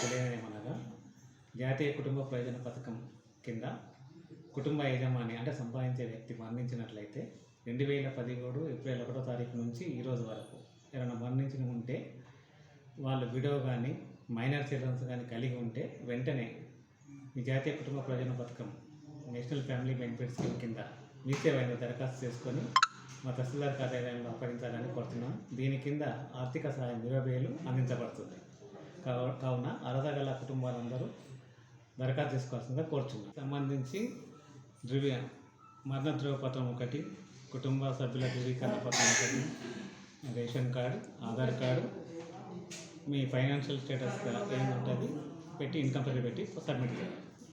తెలియజేయమనగా జాతీయ కుటుంబ ప్రయోజన పథకం కింద కుటుంబ యజమాని అంటే సంపాదించే వ్యక్తి మరణించినట్లయితే 2017 ఏప్రిల్ 1వ తారీఖు నుంచి ఈ రోజు వరకు ఎవరైనా మరణించి ఉంటే వాళ్ళు విడో కానీ మైనర్ చిల్డ్రన్స్ కానీ కలిగి ఉంటే వెంటనే ఈ జాతీయ కుటుంబ ప్రయోజన పథకం నేషనల్ ఫ్యామిలీ బెనిఫిట్ స్కీమ్ కింద మీ సేవైన దరఖాస్తు చేసుకొని మా తహసీల్దార్ కార్యాలయంలో అప్పగించాలని కోరుతున్నాం. దీని కింద ఆర్థిక సహాయం 20,000 అందించబడుతుంది. కావున అర్హత గల కుటుంబాలందరూ దరఖాస్తు చేసుకోవాల్సిందిగా కోరుతున్నాం. సంబంధించి మరణ ధృవపత్రం 1, కుటుంబ సభ్యుల ధృవీకరణ పత్రం 1, రేషన్ కార్డు, ఆధార్ కార్డు, మీ ఫైనాన్షియల్ స్టేటస్ ఏమి ఉంటుంది పెట్టి ఇన్కమ్ సర్టిఫికేట్ పెట్టి సబ్మిట్ చేయాలి.